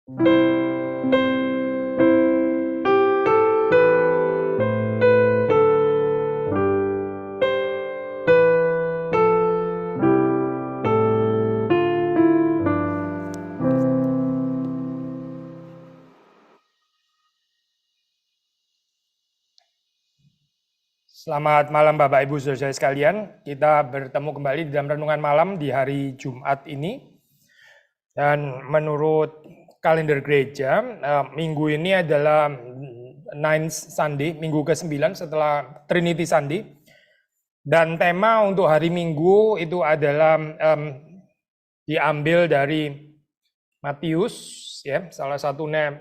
Selamat malam Bapak Ibu Saudara sekalian. Kita bertemu kembali di dalam renungan malam di hari Jumat ini. Dan menurut kalender gereja, minggu ini adalah Ninth Sunday, minggu ke-9 setelah Trinity Sunday. Dan tema untuk hari Minggu itu adalah diambil dari Matius, ya, salah satunya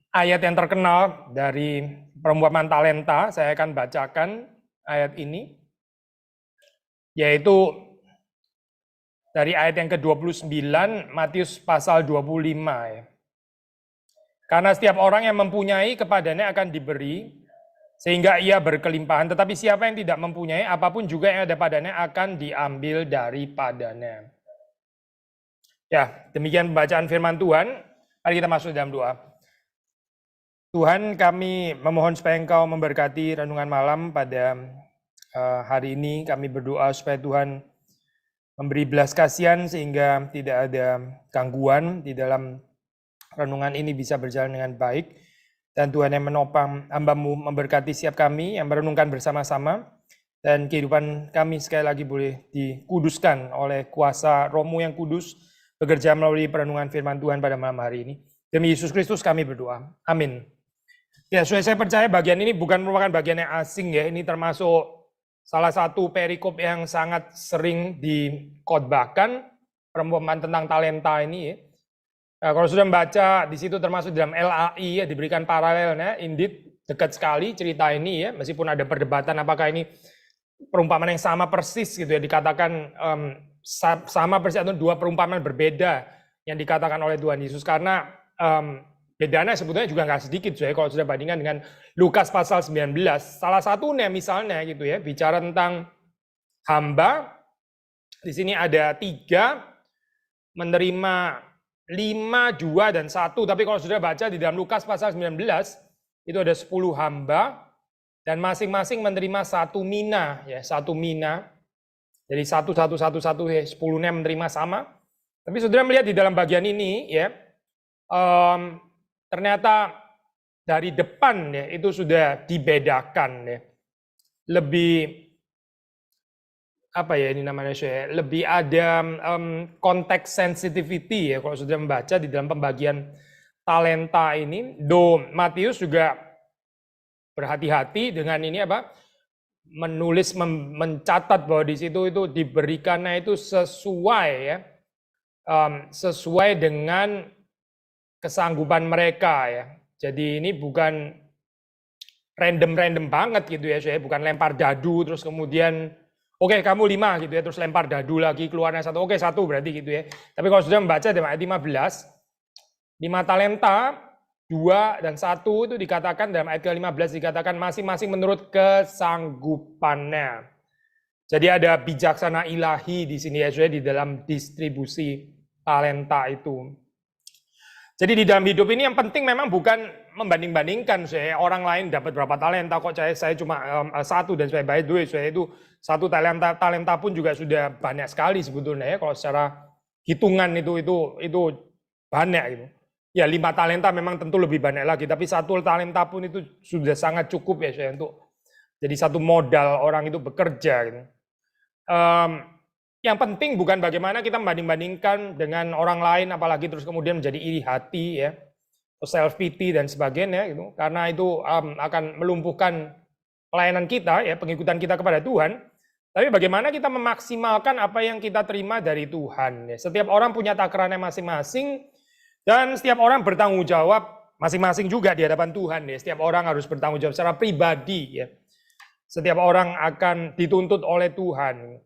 ayat yang terkenal dari perumpamaan talenta. Saya akan bacakan ayat ini, yaitu dari ayat yang ke-29, Matius pasal 25. Ya. Karena setiap orang yang mempunyai kepadanya akan diberi, sehingga ia berkelimpahan. Tetapi siapa yang tidak mempunyai, apapun juga yang ada padanya akan diambil daripadanya. Ya, demikian pembacaan firman Tuhan. Mari kita masuk dalam doa. Tuhan, kami memohon supaya Engkau memberkati renungan malam pada hari ini. Kami berdoa supaya Tuhan memberi belas kasihan sehingga tidak ada gangguan di dalam renungan ini bisa berjalan dengan baik. Dan Tuhan yang menopang hamba-Mu memberkati setiap kami yang merenungkan bersama-sama. Dan kehidupan kami sekali lagi boleh dikuduskan oleh kuasa Roh-Mu yang kudus bekerja melalui perenungan firman Tuhan pada malam hari ini. Demi Yesus Kristus kami berdoa. Amin. Ya, saya percaya bagian ini bukan merupakan bagian yang asing ya. Ini termasuk salah satu perikop yang sangat sering dikhotbahkan, perumpamaan tentang talenta ini ya. Nah, kalau sudah membaca di situ termasuk dalam LAI ya, diberikan paralelnya, indeed dekat sekali cerita ini ya, meskipun ada perdebatan apakah ini perumpamaan yang sama persis gitu ya, dikatakan sama persis atau dua perumpamaan berbeda yang dikatakan oleh Tuhan Yesus, karena bedanya sebetulnya juga nggak sedikit ya kalau sudah bandingkan dengan Lukas pasal 19. Salah satunya misalnya gitu ya, bicara tentang hamba. Di sini ada 3 menerima 5, 2, dan 1. Tapi kalau sudah baca di dalam Lukas pasal 19, itu ada 10 hamba dan masing-masing menerima 1 mina ya, 1 mina. Jadi 1 ya, 10-nya menerima sama. Tapi saudara melihat di dalam bagian ini ya, ternyata dari depan ya itu sudah dibedakan ya. Lebih apa ya ini namanya saya, lebih ada konteks sensitivity ya kalau sudah membaca di dalam pembagian talenta ini. Matius juga berhati-hati dengan ini apa? Menulis, mencatat bahwa di situ itu diberikannya itu sesuai ya. Sesuai dengan kesanggupan mereka ya. Jadi ini bukan random banget gitu ya, saya bukan lempar dadu terus kemudian oke, kamu 5 gitu ya, terus lempar dadu lagi keluarnya 1, oke 1 berarti gitu ya. Tapi kalau sudah membaca di ayat 15, 5 talenta, 2 dan 1 itu dikatakan dalam ayat ke-15 dikatakan masing-masing menurut kesanggupannya. Jadi ada bijaksana ilahi di sini ya, di dalam distribusi talenta itu. Jadi di dalam hidup ini yang penting memang bukan membanding-bandingkan saya orang lain dapat berapa talenta kok saya cuma 1 dan saya by the way saya itu 1 talenta pun juga sudah banyak sekali sebetulnya ya kalau secara hitungan itu banyak gitu. Ya 5 talenta memang tentu lebih banyak lagi, tapi 1 talenta pun itu sudah sangat cukup ya saya untuk jadi 1 modal orang itu bekerja gitu. Yang penting bukan bagaimana kita membanding-bandingkan dengan orang lain, apalagi terus kemudian menjadi iri hati ya, self pity dan sebagainya gitu, karena itu akan melumpuhkan pelayanan kita ya, pengikutan kita kepada Tuhan. Tapi bagaimana kita memaksimalkan apa yang kita terima dari Tuhan ya. Setiap orang punya takarannya masing-masing dan setiap orang bertanggung jawab masing-masing juga di hadapan Tuhan ya. Setiap orang harus bertanggung jawab secara pribadi ya. Setiap orang akan dituntut oleh Tuhan.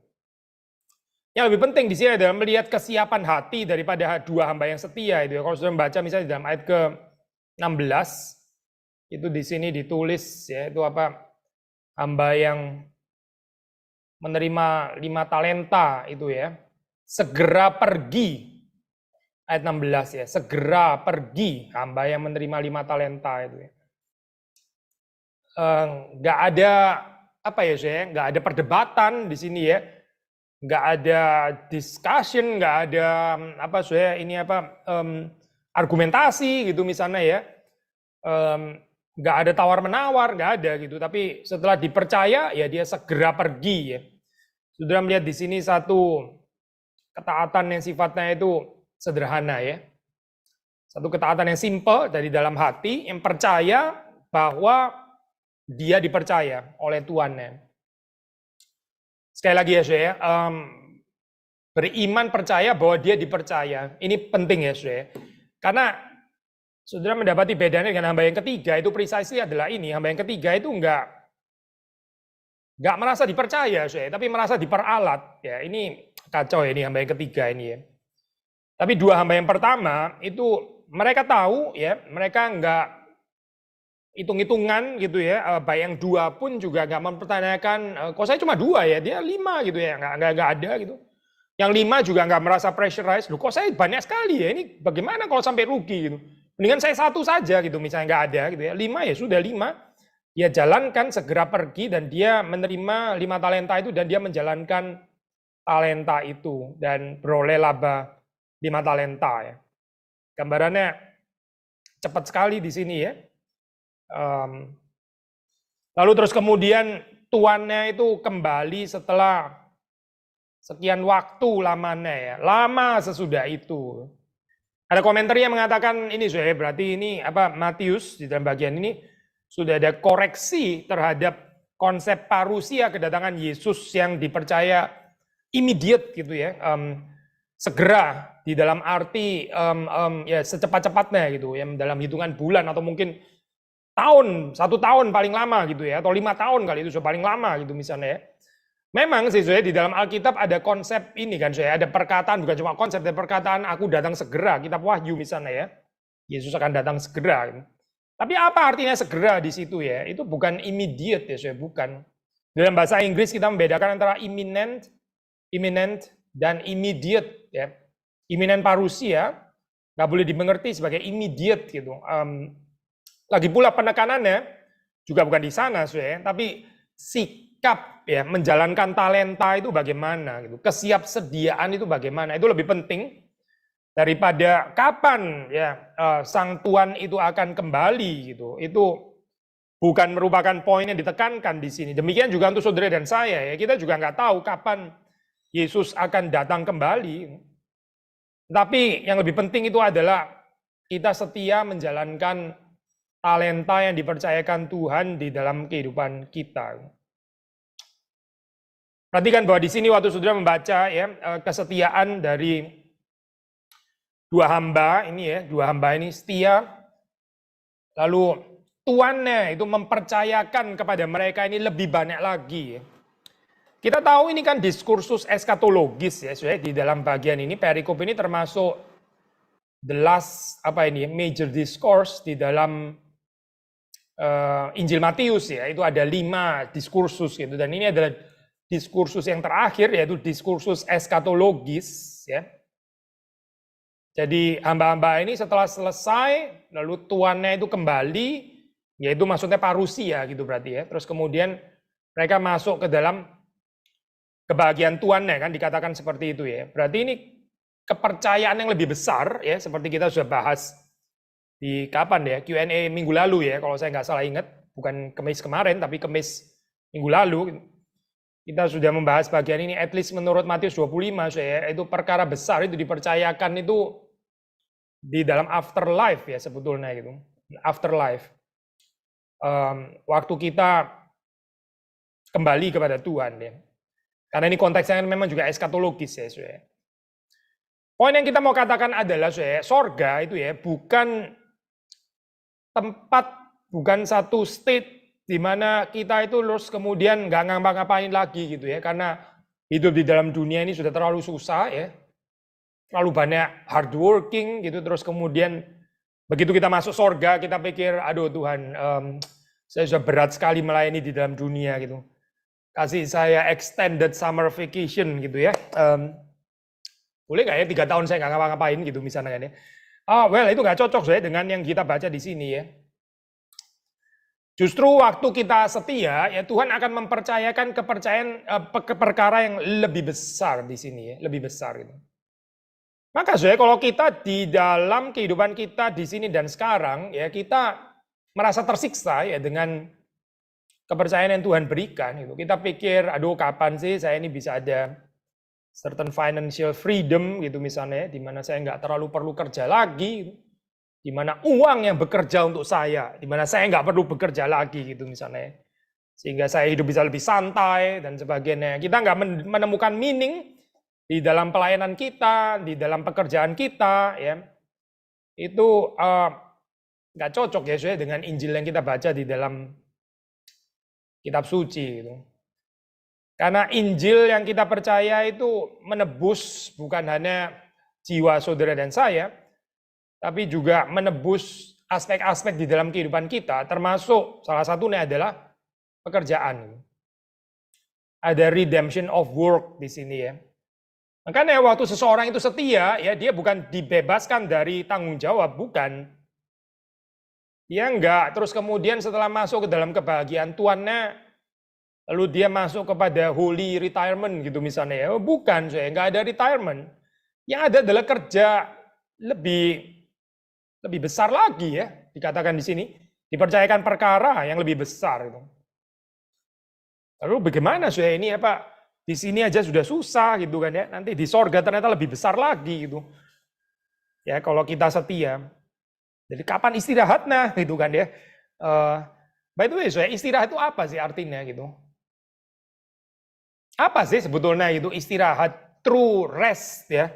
Yang lebih penting di sini adalah melihat kesiapan hati daripada 2 hamba yang setia itu ya. Kalau sudah membaca misalnya di dalam ayat ke-16 itu di sini ditulis ya, itu apa? Hamba yang menerima 5 talenta itu ya, segera pergi ayat 16 ya, segera pergi hamba yang menerima 5 talenta itu ya. Nggak ada apa ya saya, nggak ada perdebatan di sini ya, nggak ada discussion, nggak ada apa saya ini apa argumentasi gitu misalnya ya, nggak ada tawar menawar, nggak ada gitu. Tapi setelah dipercaya ya dia segera pergi ya. Sudah melihat di sini satu ketaatan yang sifatnya itu sederhana ya. Satu ketaatan yang simple dari dalam hati, yang percaya bahwa dia dipercaya oleh Tuannya. Sekali lagi ya saya, beriman percaya bahwa dia dipercaya. Ini penting ya saya. Karena saudara mendapati bedanya dengan hamba yang ketiga, itu precisely adalah ini. Hamba yang ketiga itu enggak merasa dipercaya saya, tapi merasa diperalat. Ya, ini kacau ya ini hamba yang ketiga ini ya. Tapi dua hamba yang pertama itu mereka tahu ya, mereka enggak hitung-hitungan gitu ya, baik yang dua pun juga nggak mempertanyakan, kok saya cuma dua ya, dia 5 gitu ya, nggak ada gitu. Yang 5 juga nggak merasa pressurized, loh kok saya banyak sekali ya, ini bagaimana kalau sampai rugi gitu. Mendingan saya 1 saja gitu, misalnya nggak ada gitu ya, 5 ya sudah 5. Dia jalankan, segera pergi, dan dia menerima 5 talenta itu, dan dia menjalankan talenta itu, dan beroleh laba 5 talenta ya. Gambarannya cepat sekali di sini ya. Lalu terus kemudian tuannya itu kembali setelah sekian waktu lamanya ya, lama sesudah itu. Ada komentar yang mengatakan ini sudah berarti ini apa Matius di dalam bagian ini sudah ada koreksi terhadap konsep parusia kedatangan Yesus yang dipercaya immediate gitu ya, segera di dalam arti ya secepat-cepatnya gitu ya, dalam hitungan bulan atau mungkin tahun, 1 tahun paling lama gitu ya, atau 5 tahun kali itu sudah paling lama gitu misalnya ya. Memang sih saya di dalam Alkitab ada konsep ini kan saya, ada perkataan, bukan cuma konsep, ada perkataan aku datang segera, kitab Wahyu misalnya ya. Yesus akan datang segera. Gitu. Tapi apa artinya segera di situ ya? Itu bukan immediate ya saya, bukan. Dalam bahasa Inggris kita membedakan antara imminent dan immediate ya. Imminent parusia nggak boleh dimengerti sebagai immediate gitu. Lagi pula penekanannya juga bukan di sana, saya, tapi sikap ya menjalankan talenta itu bagaimana gitu, kesiapsediaan itu bagaimana, itu lebih penting daripada kapan ya sang tuan itu akan kembali gitu. Itu bukan merupakan poin yang ditekankan di sini. Demikian juga untuk saudara dan saya ya, kita juga nggak tahu kapan Yesus akan datang kembali. Tapi yang lebih penting itu adalah kita setia menjalankan talenta yang dipercayakan Tuhan di dalam kehidupan kita. Perhatikan bahwa di sini waktu saudara membaca ya kesetiaan dari dua hamba ini setia, lalu tuannya itu mempercayakan kepada mereka ini lebih banyak lagi. Kita tahu ini kan diskursus eskatologis ya, di dalam bagian ini perikop ini termasuk the last major discourse di dalam Injil Matius ya, itu ada 5 diskursus gitu, dan ini adalah diskursus yang terakhir yaitu diskursus eskatologis ya. Jadi hamba-hamba ini setelah selesai lalu tuannya itu kembali, yaitu maksudnya parusia gitu berarti ya. Terus kemudian mereka masuk ke dalam kebahagiaan tuannya kan, dikatakan seperti itu ya. Berarti ini kepercayaan yang lebih besar ya, seperti kita sudah bahas di kapan ya, Q&A minggu lalu ya, kalau saya nggak salah ingat, bukan Kamis kemarin, tapi Kamis minggu lalu, kita sudah membahas bagian ini, at least menurut Matius 25, saya, itu perkara besar itu dipercayakan itu di dalam afterlife ya sebetulnya gitu, afterlife. Waktu kita kembali kepada Tuhan ya. Karena ini konteksnya memang juga eskatologis ya, saya. Poin yang kita mau katakan adalah saya, sorga itu ya bukan tempat, bukan satu state di mana kita itu terus kemudian nggak ngapa-ngapain lagi gitu ya, karena hidup di dalam dunia ini sudah terlalu susah ya, terlalu banyak hard working gitu, terus kemudian begitu kita masuk sorga kita pikir aduh Tuhan, saya sudah berat sekali melayani di dalam dunia gitu, kasih saya extended summer vacation gitu ya, Boleh nggak ya 3 tahun saya nggak ngapa-ngapain gitu misalnya kan ya. Well itu nggak cocok saya dengan yang kita baca di sini ya. Justru waktu kita setia, ya Tuhan akan mempercayakan perkara yang lebih besar di sini ya, lebih besar gitu. Maka saya kalau kita di dalam kehidupan kita di sini dan sekarang, ya kita merasa tersiksa ya dengan kepercayaan yang Tuhan berikan gitu. Kita pikir, aduh kapan sih saya ini bisa ada certain financial freedom gitu misalnya, di mana saya nggak terlalu perlu kerja lagi gitu. Di mana uang yang bekerja untuk saya, di mana saya nggak perlu bekerja lagi gitu misalnya. Sehingga saya hidup bisa lebih santai dan sebagainya. Kita nggak menemukan meaning di dalam pelayanan kita, di dalam pekerjaan kita, ya. Itu nggak cocok ya sesuai dengan Injil yang kita baca di dalam kitab suci gitu. Karena Injil yang kita percaya itu menebus bukan hanya jiwa saudara dan saya, tapi juga menebus aspek-aspek di dalam kehidupan kita, termasuk salah satunya adalah pekerjaan. Ada redemption of work di sini ya. Makanya waktu seseorang itu setia, ya dia bukan dibebaskan dari tanggung jawab, bukan. Dia enggak, terus kemudian setelah masuk ke dalam kebahagiaan Tuannya, lalu dia masuk kepada holy retirement gitu misalnya ya. Bukan, saya enggak ada retirement. Yang ada adalah kerja lebih besar lagi ya, dikatakan di sini, dipercayakan perkara yang lebih besar itu. Lalu bagaimana saya ini ya Pak? Di sini aja sudah susah gitu kan ya, nanti di sorga ternyata lebih besar lagi gitu. Ya kalau kita setia. Jadi kapan istirahatnya gitu kan ya. By the way, saya istirahat itu apa sih artinya gitu? Apa sih sebetulnya itu istirahat, true rest ya?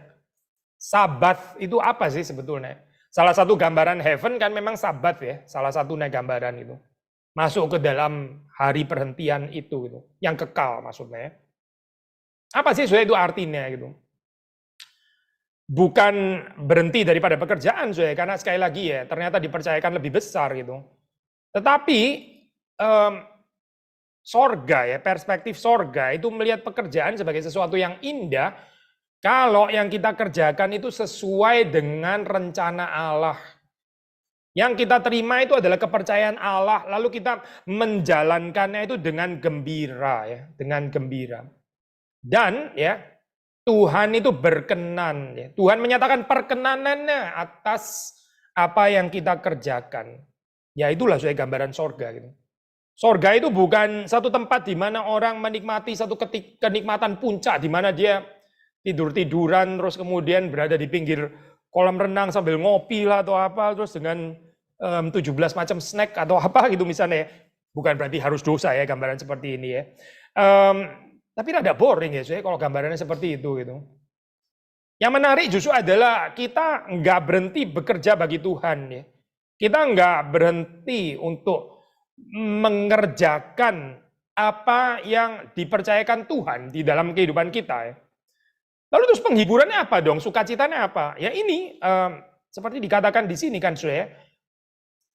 Sabat itu apa sih sebetulnya? Salah satu gambaran heaven kan memang sabat ya, salah satunya gambaran itu. Masuk ke dalam hari perhentian itu gitu, yang kekal maksudnya. Apa sih sebenarnya itu artinya gitu? Bukan berhenti daripada pekerjaan saya, karena sekali lagi ya, ternyata dipercayakan lebih besar gitu. Tetapi sorga ya, perspektif sorga itu melihat pekerjaan sebagai sesuatu yang indah, kalau yang kita kerjakan itu sesuai dengan rencana Allah. Yang kita terima itu adalah kepercayaan Allah, lalu kita menjalankannya itu dengan gembira ya, dengan gembira. Dan ya, Tuhan itu berkenan ya. Tuhan menyatakan perkenanannya atas apa yang kita kerjakan. Ya itulah saya gambaran sorga gitu. Sorga itu bukan satu tempat di mana orang menikmati satu kenikmatan puncak di mana dia tidur-tiduran terus kemudian berada di pinggir kolam renang sambil ngopi lah atau apa terus dengan 17 macam snack atau apa gitu misalnya. Bukan berarti harus dosa ya gambaran seperti ini ya. Tapi rada boring ya saya kalau gambarannya seperti itu gitu. Yang menarik justru adalah kita nggak berhenti bekerja bagi Tuhan ya. Kita nggak berhenti untuk mengerjakan apa yang dipercayakan Tuhan di dalam kehidupan kita ya. Lalu terus penghiburannya apa dong? Sukacitanya apa? Ya ini seperti dikatakan di sini kan saudara.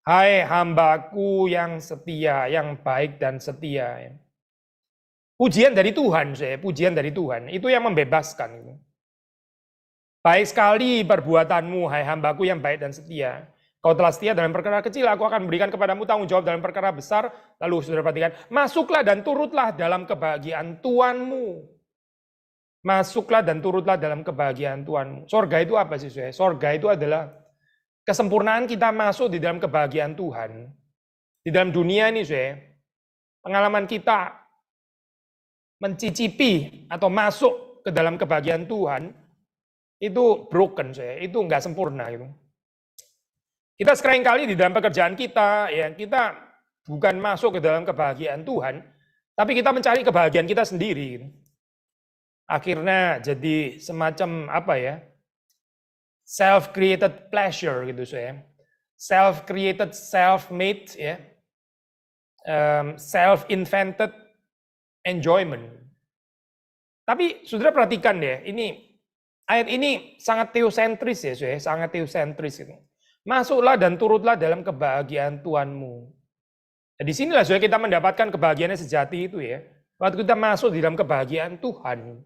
Hai hambaku yang setia, yang baik dan setia. Ya. Pujian dari Tuhan, saudara. Pujian dari Tuhan. Itu yang membebaskan. Gitu. Baik sekali perbuatanmu, hai hambaku yang baik dan setia. Kau telah setia dalam perkara kecil, aku akan memberikan kepadamu tanggung jawab dalam perkara besar. Lalu saudara perhatikan, masuklah dan turutlah dalam kebahagiaan Tuhanmu. Masuklah dan turutlah dalam kebahagiaan Tuhanmu. Sorga itu apa sih saudara? Sorga itu adalah kesempurnaan kita masuk di dalam kebahagiaan Tuhan. Di dalam dunia ini saudara, pengalaman kita mencicipi atau masuk ke dalam kebahagiaan Tuhan, itu broken saudara, itu enggak sempurna gitu. Kita seringkali di dalam pekerjaan kita, ya kita bukan masuk ke dalam kebahagiaan Tuhan, tapi kita mencari kebahagiaan kita sendiri. Gitu. Akhirnya jadi semacam apa ya, self-created pleasure gitu saya, self-created, self-made ya, self-invented enjoyment. Tapi saudara perhatikan deh, ini ayat ini sangat teosentris ya, saya sangat teosentris gitu. Masuklah dan turutlah dalam kebahagiaan Tuhanmu. Nah, di sinilah saudara kita mendapatkan kebahagiaan sejati itu ya. Waktu kita masuk di dalam kebahagiaan Tuhan.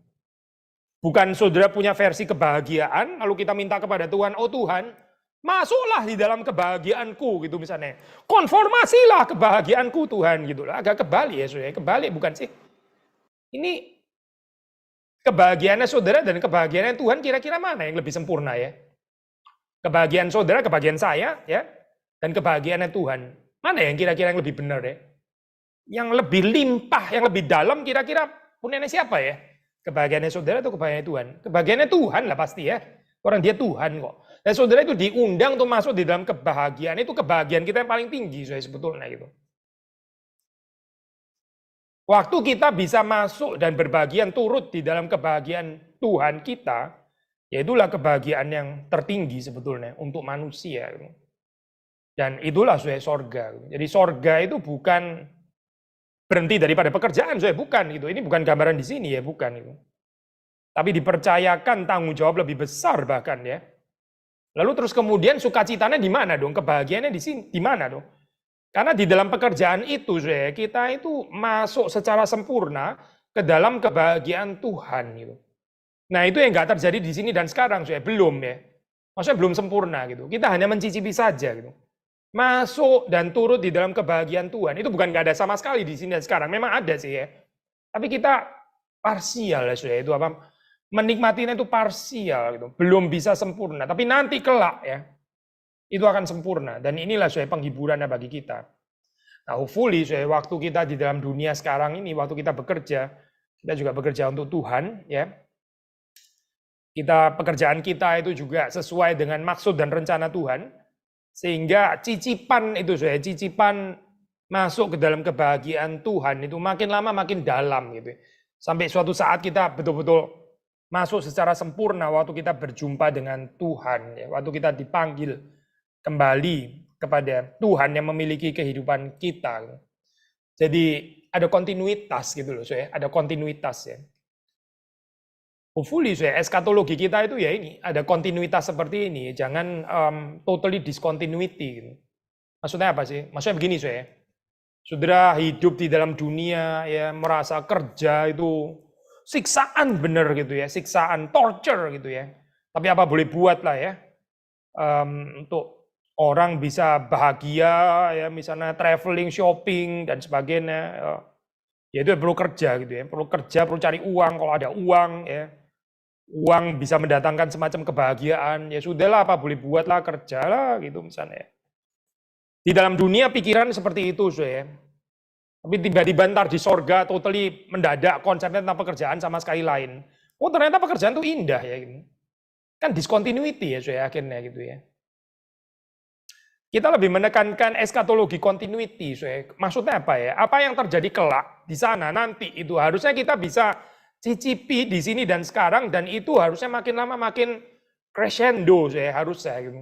Bukan saudara punya versi kebahagiaan, lalu kita minta kepada Tuhan, oh Tuhan, masuklah di dalam kebahagiaanku gitu misalnya. Konformasilah kebahagiaanku Tuhan gitu lah. Agak kebalik ya saudara, kebalik bukan sih? Ini kebahagiaannya saudara dan kebahagiaannya Tuhan kira-kira mana yang lebih sempurna ya? Kebahagiaan saudara, kebahagiaan saya ya, dan kebahagiaannya Tuhan. Mana yang kira-kira yang lebih benar ya? Yang lebih limpah, yang lebih dalam kira-kira punyanya siapa ya? Kebahagiaannya saudara atau kebahagiaannya Tuhan? Kebahagiaannya Tuhan lah pasti ya. Orang dia Tuhan kok. Dan saudara itu diundang untuk masuk di dalam kebahagiaan. Itu kebahagiaan kita yang paling tinggi sebetulnya gitu. Waktu kita bisa masuk dan berbagian turut di dalam kebahagiaan Tuhan kita, ya itulah kebahagiaan yang tertinggi sebetulnya untuk manusia. Dan itulah sorga. Jadi sorga itu bukan berhenti daripada pekerjaan, bukan gitu. Ini bukan gambaran di sini ya, bukan itu. Tapi dipercayakan tanggung jawab lebih besar bahkan ya. Lalu terus kemudian sukacitanya di mana dong? Kebahagiaannya di sini di mana dong? Karena di dalam pekerjaan itu kita itu masuk secara sempurna ke dalam kebahagiaan Tuhan gitu. Nah, itu yang nggak terjadi di sini dan sekarang belum ya. Maksudnya belum sempurna gitu. Kita hanya mencicipi saja gitu. Masuk dan turut di dalam kebahagiaan Tuhan. Itu bukan nggak ada sama sekali di sini dan sekarang. Memang ada sih ya. Tapi kita parsial ya itu apa? Menikmatinya itu parsial gitu. Belum bisa sempurna. Tapi nanti kelak ya. Itu akan sempurna. Dan inilah penghiburannya bagi kita. Nah, hopefully waktu kita di dalam dunia sekarang ini, waktu kita bekerja, kita juga bekerja untuk Tuhan ya. Pekerjaan kita itu juga sesuai dengan maksud dan rencana Tuhan. Sehingga cicipan itu cicipan masuk ke dalam kebahagiaan Tuhan itu makin lama makin dalam gitu. Sampai suatu saat kita betul-betul masuk secara sempurna waktu kita berjumpa dengan Tuhan ya. Waktu kita dipanggil kembali kepada Tuhan yang memiliki kehidupan kita. Jadi ada kontinuitas gitu loh, ada kontinuitas ya. Hopefully eskatologi kita itu ya ini, ada kontinuitas seperti ini, jangan totally discontinuity gitu. Maksudnya apa sih? Maksudnya begini saudara hidup di dalam dunia ya merasa kerja itu siksaan bener gitu ya, siksaan, torture gitu ya. Tapi apa boleh buat lah ya, untuk orang bisa bahagia ya, misalnya traveling, shopping dan sebagainya. Ya itu perlu kerja gitu ya, perlu kerja, perlu cari uang. Kalau ada uang ya, uang bisa mendatangkan semacam kebahagiaan. Ya sudahlah, apa boleh buatlah, kerjalah gitu misalnya. Di dalam dunia pikiran seperti itu ya. Tapi tiba-tiba ntar di sorga totally mendadak konsepnya tentang pekerjaan sama sekali lain. Oh ternyata pekerjaan itu indah ya gitu. Kan discontinuity ya akhirnya gitu ya. Kita lebih menekankan eskatologi continuity. Maksudnya apa ya? Apa yang terjadi kelak di sana nanti itu harusnya kita bisa cicipi di sini dan sekarang, dan itu harusnya makin lama makin crescendo harusnya gitu.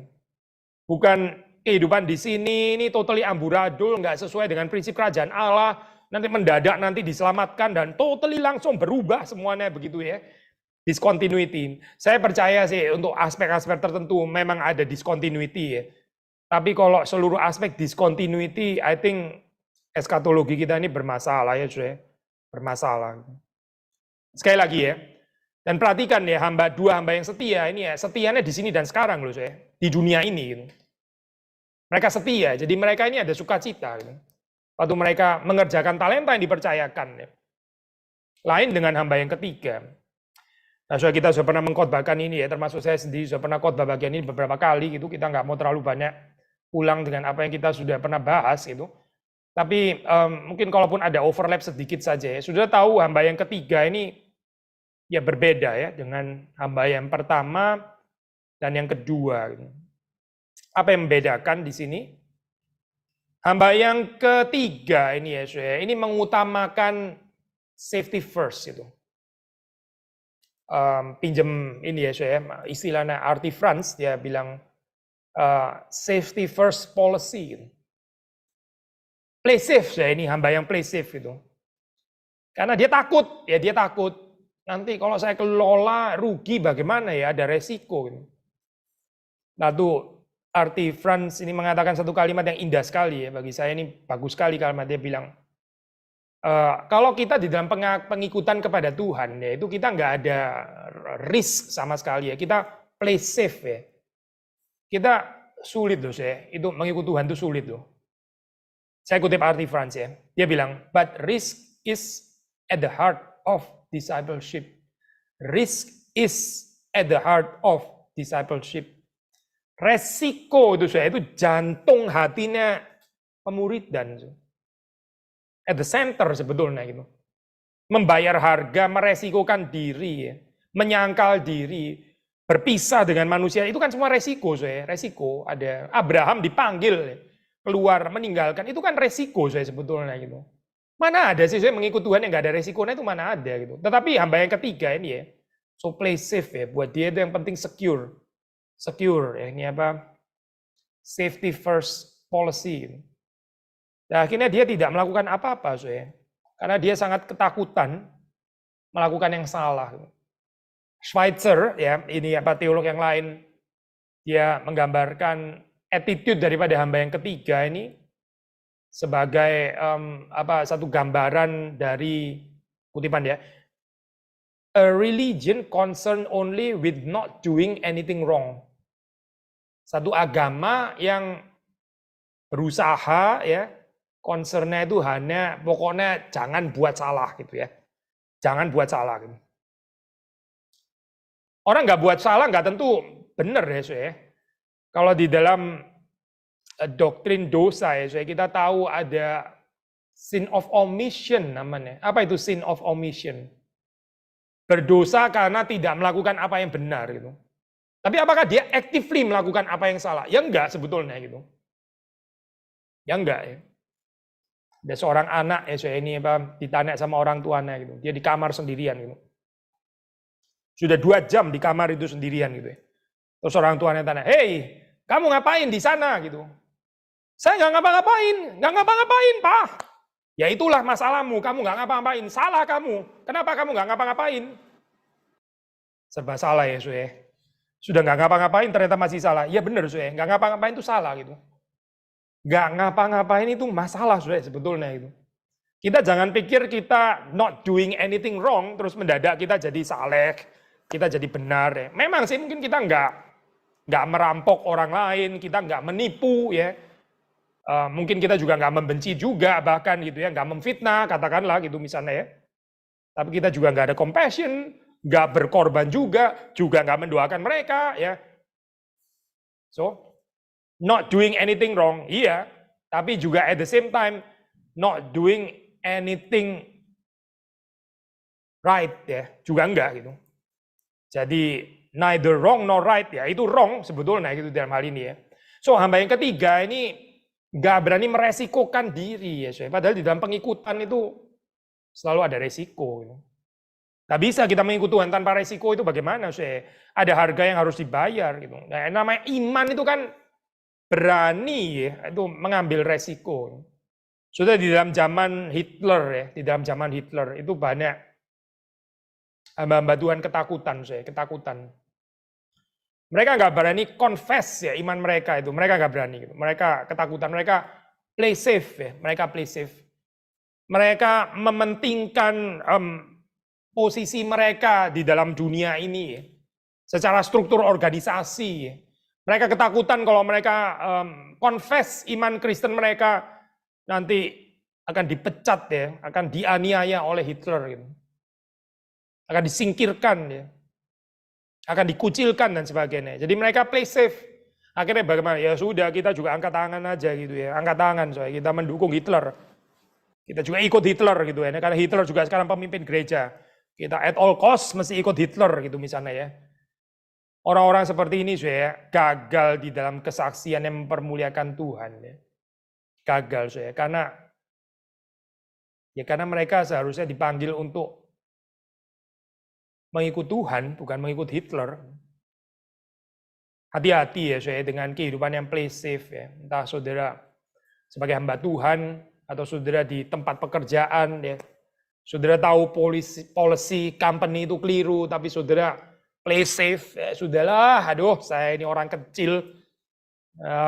Bukan kehidupan di sini ini totally amburadul, nggak sesuai dengan prinsip kerajaan Allah, nanti mendadak nanti diselamatkan dan totally langsung berubah semuanya begitu ya. Discontinuity. Saya percaya sih untuk aspek-aspek tertentu memang ada discontinuity ya. Tapi kalau seluruh aspek discontinuity, I think eskatologi kita ini bermasalah ya bermasalah. Sekali lagi ya, dan perhatikan ya dua hamba yang setia ini ya, setianya di sini dan sekarang loh di dunia ini gitu. Mereka setia, jadi mereka ini ada sukacita gitu. Waktu mereka mengerjakan talenta yang dipercayakan ya. Lain dengan hamba yang ketiga. Nah, kita sudah pernah mengkhotbahkan ini ya, termasuk saya sendiri sudah pernah khotbah bagian ini beberapa kali gitu. Kita nggak mau terlalu banyak ulang dengan apa yang kita sudah pernah bahas gitu. Tapi mungkin kalaupun ada overlap sedikit saja ya. Sudah tahu hamba yang ketiga ini ya berbeda ya dengan hamba yang pertama dan yang kedua gitu. Apa yang membedakan di sini? Hamba yang ketiga ini ya, ini mengutamakan safety first gitu. Pinjem ini ya, istilahnya Artie Franz dia bilang safety first policy gitu. Play safe ini hamba yang play safe itu. Karena dia takut nanti kalau saya kelola rugi bagaimana ya, ada resiko gitu. Nah tuh Artie Franz ini mengatakan satu kalimat yang indah sekali ya, bagi saya ini bagus sekali kalimat dia bilang Kalau kita di dalam pengikutan kepada Tuhan, ya itu kita nggak ada risk sama sekali ya. Kita play safe ya. Kita sulit loh saya. Itu mengikuti Tuhan itu sulit loh. Saya kutip R.T. France ya. Dia bilang, but risk is at the heart of discipleship. Risk is at the heart of discipleship. Resiko itu saya, itu jantung hatinya pemuridan. At the center sebetulnya gitu. Membayar harga, meresikokan diri, ya. Menyangkal diri, berpisah dengan manusia, itu kan semua resiko saya. Resiko, ada Abraham dipanggil, ya. Keluar, meninggalkan, itu kan resiko saya sebetulnya gitu. Mana ada sih saya mengikut Tuhan yang nggak ada resikonya, itu mana ada gitu. Tetapi hamba yang ketiga ini ya, so play safe ya, buat dia itu yang penting secure. Secure, ya, ini apa? Safety first policy. Gitu. Nah, akhirnya dia tidak melakukan apa-apa saya. Karena dia sangat ketakutan melakukan yang salah. Schweitzer, ya, ini apa teolog yang lain, dia menggambarkan attitude daripada hamba yang ketiga ini sebagai satu gambaran dari kutipan ya, a religion concerned only with not doing anything wrong. Satu agama yang berusaha ya, concernnya itu hanya pokoknya jangan buat salah gitu ya, jangan buat salah. Gitu. Orang nggak buat salah nggak tentu benar ya, saya. Kalau di dalam doktrin dosa ya, kita tahu ada sin of omission namanya. Apa itu sin of omission? Berdosa karena tidak melakukan apa yang benar gitu. Tapi apakah dia actively melakukan apa yang salah? Ya enggak sebetulnya gitu. Ya enggak ya. Ada seorang anak ya, saya ini apa ditanya sama orang tuanya gitu. Dia di kamar sendirian gitu. Sudah 2 jam di kamar itu sendirian gitu ya. Terus orang tuanya tanya, "Hei, kamu ngapain di sana?" gitu. "Saya nggak ngapa-ngapain, Pak." "Ya itulah masalahmu, kamu nggak ngapa-ngapain, salah kamu. Kenapa kamu nggak ngapa-ngapain?" Serba salah ya, Suye. Sudah nggak ngapa-ngapain ternyata masih salah. Iya benar, Suye, nggak ngapa-ngapain itu salah gitu. Nggak ngapa-ngapain itu masalah, Suye, sebetulnya itu. Kita jangan pikir kita not doing anything wrong, terus mendadak kita jadi saleh, kita jadi benar ya. Memang sih mungkin kita nggak merampok orang lain, kita nggak menipu ya. Mungkin kita juga nggak membenci juga bahkan gitu ya, nggak memfitnah katakanlah gitu misalnya ya. Tapi kita juga nggak ada compassion, nggak berkorban juga nggak mendoakan mereka ya. So, not doing anything wrong, iya. Tapi juga at the same time, not doing anything right ya, juga enggak gitu. Jadi neither wrong nor right ya, itu wrong sebetulnya gitu dalam hal ini ya. So hamba yang ketiga ini nggak berani meresikokan diri ya, padahal di dalam pengikutan itu selalu ada resiko. Gitu. Gak bisa kita mengikuti Tuhan tanpa resiko itu bagaimana sih? Ada harga yang harus dibayar gitu. Nah, namanya iman itu kan berani ya, itu mengambil resiko. Sudah di dalam zaman Hitler ya, di dalam zaman Hitler itu banyak hamba-hamba Tuhan ketakutan. Mereka nggak berani confess ya iman mereka itu, mereka nggak berani. Gitu. Mereka ketakutan, mereka play safe ya, mereka play safe. Mereka mementingkan posisi mereka di dalam dunia ini ya, secara struktur organisasi. Ya. Mereka ketakutan kalau mereka confess iman Kristen mereka nanti akan dipecat ya, akan dianiaya oleh Hitler gitu. Akan disingkirkan ya. Akan dikucilkan dan sebagainya. Jadi mereka play safe. Akhirnya bagaimana? Ya sudah, kita juga angkat tangan aja gitu ya. Angkat tangan soalnya kita mendukung Hitler. Kita juga ikut Hitler gitu ya. Karena Hitler juga sekarang pemimpin gereja. Kita at all cost mesti ikut Hitler gitu misalnya ya. Orang-orang seperti ini saya gagal di dalam kesaksian yang mempermuliakan Tuhan ya. Gagal saya karena mereka seharusnya dipanggil untuk mengikut Tuhan, bukan mengikut Hitler. Hati-hati ya saya dengan kehidupan yang play safe ya. Entah saudara sebagai hamba Tuhan atau saudara di tempat pekerjaan ya. Saudara tahu policy company itu keliru, tapi saudara play safe ya sudahlah. Aduh, saya ini orang kecil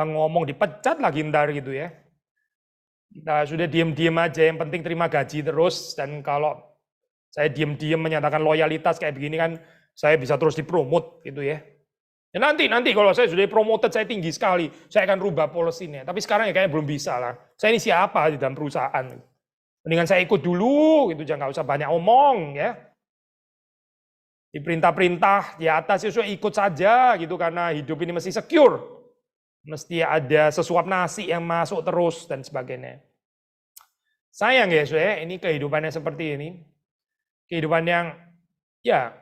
ngomong dipecat lagi ntar gitu ya. Kita sudah diem-diem aja, yang penting terima gaji terus, dan kalau saya diem-diem menyatakan loyalitas kayak begini kan, saya bisa terus dipromot gitu ya. Ya nanti kalau saya sudah promoted, saya tinggi sekali, saya akan rubah polisinya. Tapi sekarang ya kayaknya belum bisa lah. Saya ini siapa di dalam perusahaan? Mendingan saya ikut dulu, gitu, jangan usah banyak omong ya. Diperintah-perintah di atas ya sudah ikut saja gitu, karena hidup ini mesti secure. Mesti ada sesuap nasi yang masuk terus dan sebagainya. Sayang ya, ini kehidupannya seperti ini. Kehidupan yang ya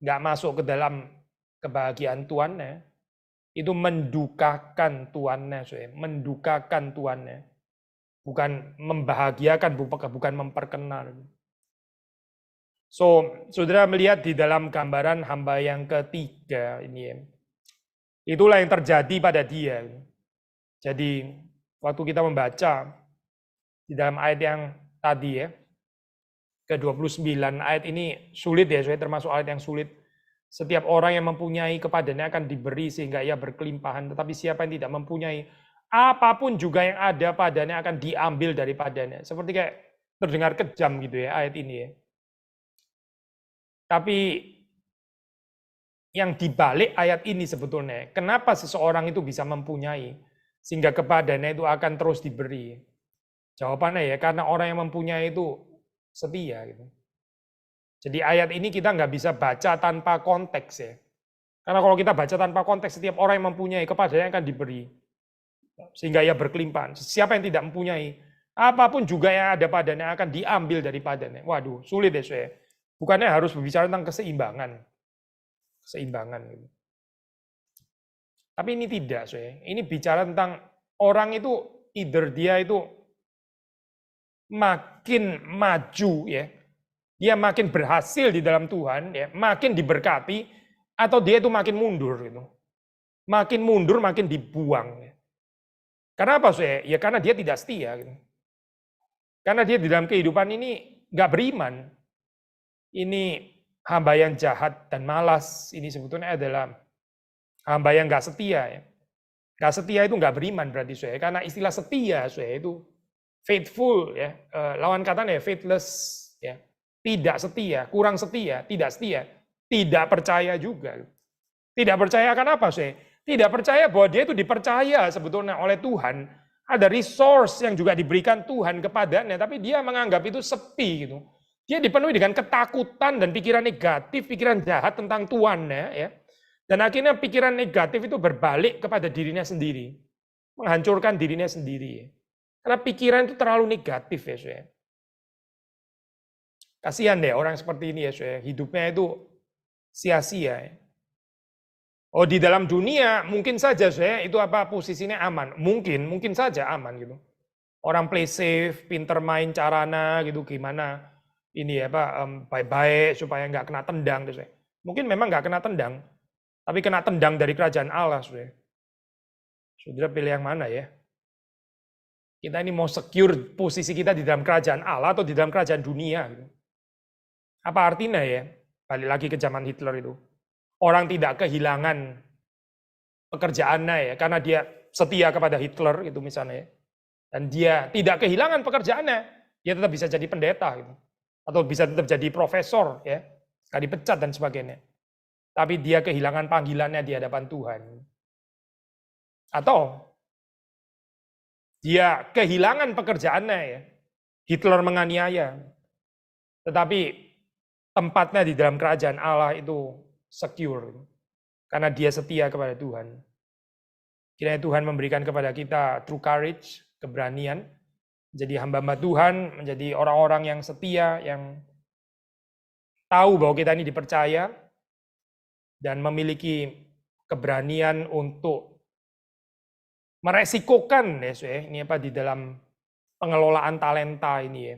nggak masuk ke dalam kebahagiaan Tuannya. Itu mendukakan Tuannya, mendukakan Tuannya. Bukan membahagiakan, bukan memperkenal. So, saudara melihat di dalam gambaran hamba yang ketiga ini ya. Itulah yang terjadi pada dia. Jadi waktu kita membaca di dalam ayat yang tadi ya, ke-29 ayat ini sulit ya, termasuk ayat yang sulit. Setiap orang yang mempunyai kepadanya akan diberi sehingga ia berkelimpahan, tetapi siapa yang tidak mempunyai, apapun juga yang ada padanya akan diambil daripadanya. Seperti kayak terdengar kejam gitu ya ayat ini ya. Tapi yang dibalik ayat ini sebetulnya, kenapa seseorang itu bisa mempunyai, sehingga kepadanya itu akan terus diberi? Jawabannya ya, karena orang yang mempunyai itu setia. Gitu. Jadi ayat ini kita nggak bisa baca tanpa konteks ya. Karena kalau kita baca tanpa konteks, setiap orang yang mempunyai kepadanya akan diberi. Sehingga ia berkelimpahan. Siapa yang tidak mempunyai, apapun juga yang ada padanya akan diambil daripadanya. Waduh, sulit ya saya. Bukannya harus berbicara tentang keseimbangan. Keseimbangan gitu. Tapi ini tidak, ini bicara tentang orang itu either dia itu makin maju ya, dia makin berhasil di dalam Tuhan ya, makin diberkati, atau dia itu makin mundur gitu. Makin mundur makin dibuang ya. Karena apa ya karena dia tidak setia gitu. Karena dia di dalam kehidupan ini nggak beriman. Ini hamba yang jahat dan malas, ini sebetulnya adalah hamba yang nggak setia ya. Nggak setia itu nggak beriman berarti karena istilah setia itu faithful ya, lawan katanya faithless ya, tidak setia, kurang setia, tidak percaya juga. Tidak percaya akan apa Tidak percaya bahwa dia itu dipercaya sebetulnya oleh Tuhan, ada resource yang juga diberikan Tuhan kepadanya, tapi dia menganggap itu sepi gitu. Dia dipenuhi dengan ketakutan dan pikiran negatif, pikiran jahat tentang Tuhannya ya. Dan akhirnya pikiran negatif itu berbalik kepada dirinya sendiri. Menghancurkan dirinya sendiri. Karena pikiran itu terlalu negatif ya. Kasihan deh orang seperti ini ya. Hidupnya itu sia-sia. Oh di dalam dunia mungkin saja itu posisinya aman. Mungkin saja aman gitu. Orang play safe, pinter main carana gitu gimana. Ini baik-baik supaya nggak kena tendang. Mungkin memang nggak kena tendang. Tapi kena tendang dari kerajaan Allah. Saudara pilih yang mana ya? Kita ini mau secure posisi kita di dalam kerajaan Allah atau di dalam kerajaan dunia. Gitu. Apa artinya ya? Balik lagi ke zaman Hitler itu. Orang tidak kehilangan pekerjaannya ya, karena dia setia kepada Hitler gitu misalnya. Dan dia tidak kehilangan pekerjaannya, dia tetap bisa jadi pendeta gitu. Atau bisa tetap jadi profesor ya, gak dipecat dan sebagainya. Tapi dia kehilangan panggilannya di hadapan Tuhan. Atau dia kehilangan pekerjaannya ya. Hitler menganiaya. Tetapi tempatnya di dalam kerajaan Allah itu secure. Karena dia setia kepada Tuhan. Kiranya Tuhan memberikan kepada kita true courage, keberanian. Menjadi hamba-hamba Tuhan, menjadi orang-orang yang setia, yang tahu bahwa kita ini dipercaya. Dan memiliki keberanian untuk meresikokan ini di dalam pengelolaan talenta ini ya.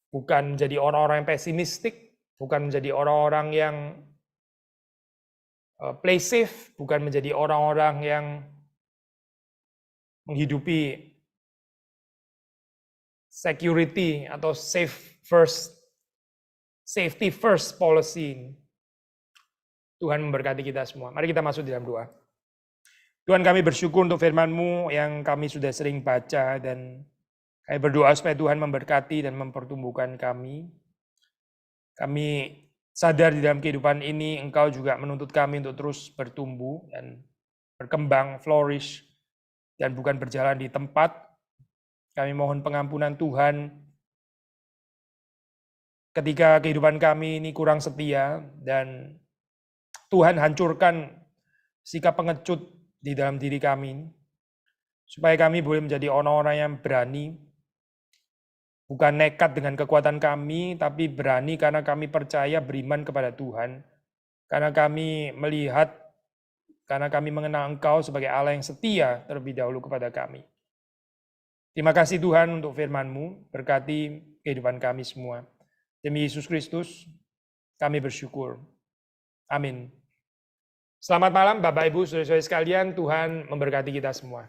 Bukan menjadi orang-orang yang pesimistik, bukan menjadi orang-orang yang play safe, bukan menjadi orang-orang yang menghidupi security atau safety first policy. Tuhan memberkati kita semua. Mari kita masuk di dalam doa. Tuhan, kami bersyukur untuk firman-Mu yang kami sudah sering baca, dan kami berdoa supaya Tuhan memberkati dan mempertumbuhkan kami. Kami sadar di dalam kehidupan ini Engkau juga menuntut kami untuk terus bertumbuh dan berkembang, flourish, dan bukan berjalan di tempat. Kami mohon pengampunan Tuhan ketika kehidupan kami ini kurang setia, dan Tuhan hancurkan sikap pengecut di dalam diri kami, supaya kami boleh menjadi orang-orang yang berani, bukan nekat dengan kekuatan kami, tapi berani karena kami percaya, beriman kepada Tuhan, karena kami melihat, karena kami mengenal Engkau sebagai Allah yang setia terlebih dahulu kepada kami. Terima kasih Tuhan untuk firman-Mu, berkati kehidupan kami semua. Demi Yesus Kristus, kami bersyukur. Amin. Selamat malam Bapak Ibu, saudara-saudari sekalian, Tuhan memberkati kita semua.